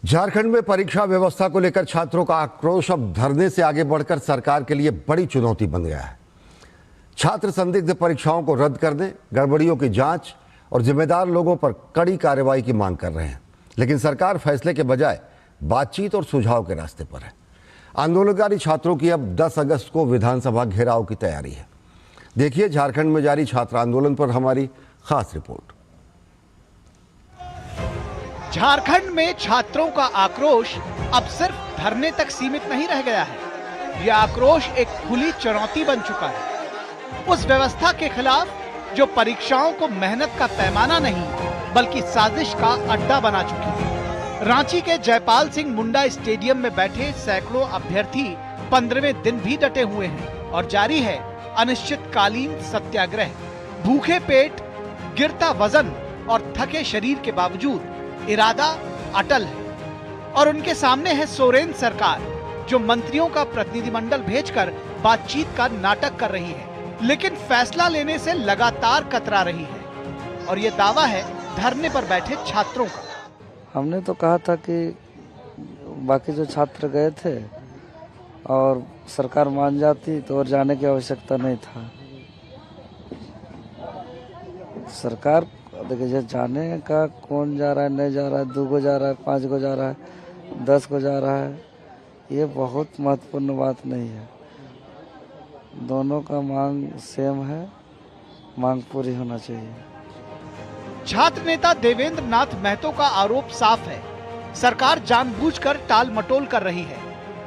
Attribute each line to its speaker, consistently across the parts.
Speaker 1: झारखंड में परीक्षा व्यवस्था को लेकर छात्रों का आक्रोश अब धरने से आगे बढ़कर सरकार के लिए बड़ी चुनौती बन गया है। छात्र संदिग्ध परीक्षाओं को रद्द करने, गड़बड़ियों की जांच और जिम्मेदार लोगों पर कड़ी कार्रवाई की मांग कर रहे हैं, लेकिन सरकार फैसले के बजाय बातचीत और सुझाव के रास्ते पर है। आंदोलनकारी छात्रों की अब 10 अगस्त को विधानसभा घेराव की तैयारी है। देखिए झारखंड में जारी छात्र आंदोलन पर हमारी खास रिपोर्ट।
Speaker 2: झारखंड में छात्रों का आक्रोश अब सिर्फ धरने तक सीमित नहीं रह गया है। यह आक्रोश एक खुली चुनौती बन चुका है उस व्यवस्था के खिलाफ जो परीक्षाओं को मेहनत का पैमाना नहीं बल्कि साजिश का अड्डा बना चुकी है। रांची के जयपाल सिंह मुंडा स्टेडियम में बैठे सैकड़ों अभ्यर्थी 15वें दिन भी डटे हुए हैं और जारी है अनिश्चितकालीन सत्याग्रह। भूखे पेट, गिरता वजन और थके शरीर के बावजूद इरादा अटल है और उनके सामने है सोरेन सरकार, जो मंत्रियों का प्रतिनिधिमंडल भेजकर बातचीत का नाटक कर रही है, लेकिन फैसला लेने से लगातार कतरा रही है। और ये दावा है धरने पर बैठे छात्रों का।
Speaker 3: हमने तो कहा था कि बाकी जो छात्र गए थे और सरकार मान जाती तो और जाने की आवश्यकता नहीं था। सरकार देखिए जाने का कौन जा रहा है, नहीं जा रहा है, 2 को जा रहा है, 5 को जा रहा है, 10 को जा रहा है, ये बहुत महत्वपूर्ण बात नहीं है। दोनों का मांग सेम है, मांग पूरी होना चाहिए।
Speaker 2: छात्र नेता देवेंद्र नाथ महतो का आरोप साफ है, सरकार जानबूझकर टाल मटोल कर रही है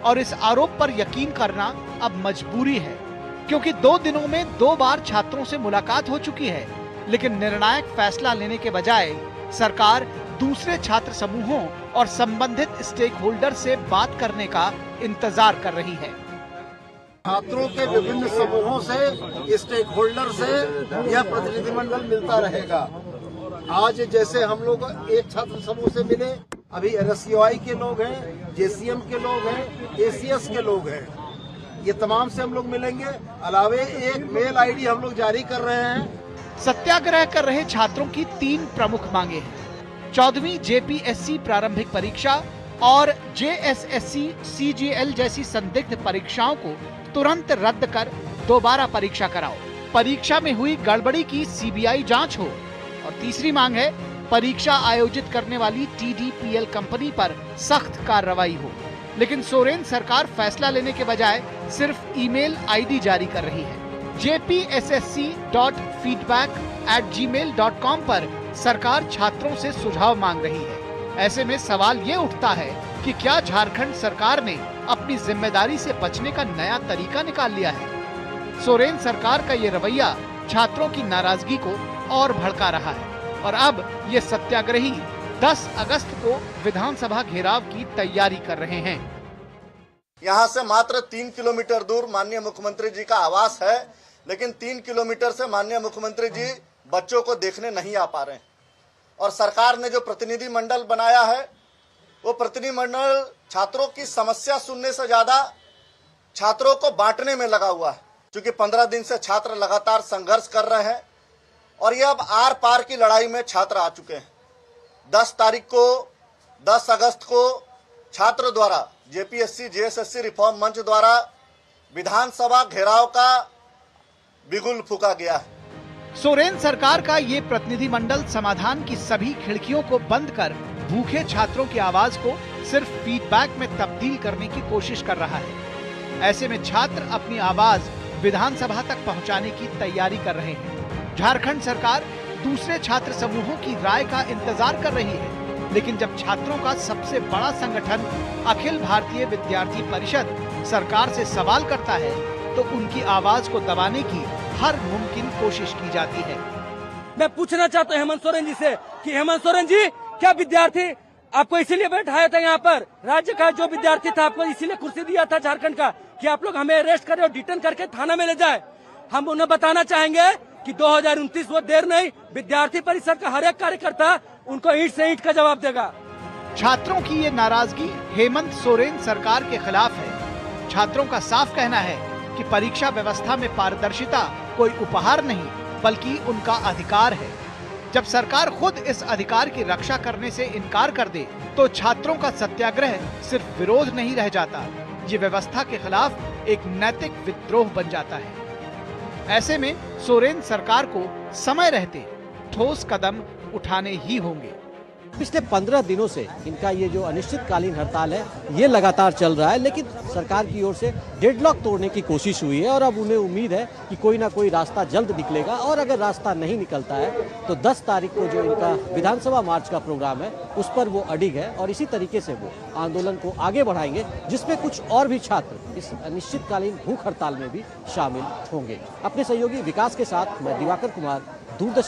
Speaker 2: और इस आरोप पर यकीन करना अब मजबूरी है, क्योंकि 2 दिनों में 2 बार छात्रों से मुलाकात हो चुकी है, लेकिन निर्णायक फैसला लेने के बजाय सरकार दूसरे छात्र समूहों और संबंधित स्टेक होल्डर से बात करने का इंतजार कर रही है।
Speaker 4: छात्रों के विभिन्न समूहों से, स्टेक होल्डर से यह प्रतिनिधिमंडल मिलता रहेगा। आज जैसे हम लोग एक छात्र समूह से मिले, अभी RSUI के लोग हैं, JCM के लोग हैं, ACS के लोग हैं, ये तमाम से हम लोग मिलेंगे। अलावे एक मेल ID हम लोग जारी कर रहे हैं।
Speaker 2: सत्याग्रह कर रहे छात्रों की 3 प्रमुख मांगे हैं। 14वीं JPSC प्रारंभिक परीक्षा और JSSC CGL जैसी संदिग्ध परीक्षाओं को तुरंत रद्द कर दोबारा परीक्षा कराओ। परीक्षा में हुई गड़बड़ी की CBI जांच हो। और तीसरी मांग है परीक्षा आयोजित करने वाली TDPL कंपनी पर सख्त कार्रवाई हो। लेकिन सोरेन सरकार फैसला लेने के बजाय सिर्फ ईमेल ID जारी कर रही है। jpssc.feedback@gmail.com पर सरकार छात्रों से सुझाव मांग रही है। ऐसे में सवाल ये उठता है कि क्या झारखंड सरकार ने अपनी जिम्मेदारी से बचने का नया तरीका निकाल लिया है? सोरेन सरकार का ये रवैया छात्रों की नाराजगी को और भड़का रहा है और अब ये सत्याग्रही 10 अगस्त को विधानसभा घेराव की तैयारी कर रहे हैं।
Speaker 4: यहाँ से मात्र 3 किलोमीटर दूर माननीय मुख्यमंत्री जी का आवास है, लेकिन 3 किलोमीटर से माननीय मुख्यमंत्री जी बच्चों को देखने नहीं आ पा रहे हैं। और सरकार ने जो प्रतिनिधि मंडल बनाया है, वो प्रतिनिधि मंडल छात्रों की समस्या सुनने से ज्यादा छात्रों को बांटने में लगा हुआ है। क्योंकि 15 दिन से छात्र लगातार संघर्ष कर रहे हैं और ये अब आर पार की लड़ाई में छात्र आ चुके हैं। 10 तारीख को, 10 अगस्त को छात्र द्वारा JPSC JSSC रिफॉर्म मंच द्वारा विधानसभा घेराव का बिगुल फूका गया है।
Speaker 2: सोरेन सरकार का ये प्रतिनिधिमंडल समाधान की सभी खिड़कियों को बंद कर भूखे छात्रों की आवाज को सिर्फ फीडबैक में तब्दील करने की कोशिश कर रहा है। ऐसे में छात्र अपनी आवाज विधानसभा तक पहुंचाने की तैयारी कर रहे हैं। झारखंड सरकार दूसरे छात्र समूहों की राय का इंतजार कर रही है, लेकिन जब छात्रों का सबसे बड़ा संगठन अखिल भारतीय विद्यार्थी परिषद सरकार से सवाल करता है तो उनकी आवाज को दबाने की हर मुमकिन कोशिश की जाती है।
Speaker 5: मैं पूछना चाहता हूं हेमंत सोरेन जी से कि हेमंत सोरेन जी, क्या विद्यार्थी आपको इसीलिए बैठाया था यहाँ पर? राज्य का जो विद्यार्थी था आपको इसीलिए कुर्सी दिया था झारखंड का कि आप लोग हमें अरेस्ट करें और डिटेन करके थाना में ले जाए? हम उन्हें बताना चाहेंगे कि 2029 वो देर नहीं, विद्यार्थी परिषद का हर एक कार्यकर्ता उनको ईंट से ईंट का जवाब देगा।
Speaker 2: छात्रों की ये नाराजगी हेमंत सोरेन सरकार के खिलाफ है। छात्रों का साफ कहना है कि परीक्षा व्यवस्था में पारदर्शिता कोई उपहार नहीं बल्कि उनका अधिकार है। जब सरकार खुद इस अधिकार की रक्षा करने से इनकार कर दे तो छात्रों का सत्याग्रह सिर्फ विरोध नहीं रह जाता, ये व्यवस्था के खिलाफ एक नैतिक विद्रोह बन जाता है। ऐसे में सोरेन सरकार को समय रहते ठोस कदम उठाने ही होंगे।
Speaker 6: पिछले 15 दिनों से इनका ये जो अनिश्चितकालीन हड़ताल है ये लगातार चल रहा है, लेकिन सरकार की ओर से डेडलॉक तोड़ने की कोशिश हुई है और अब उन्हें उम्मीद है कि कोई ना कोई रास्ता जल्द निकलेगा। और अगर रास्ता नहीं निकलता है तो 10 तारीख को जो इनका विधानसभा मार्च का प्रोग्राम है उस पर वो अडिग है और इसी तरीके से वो आंदोलन को आगे बढ़ाएंगे, जिसमें कुछ और भी छात्र इस अनिश्चितकालीन भूख हड़ताल में भी शामिल होंगे। अपने सहयोगी विकास के साथ मैं दिवाकर कुमार, दूरदर्शन।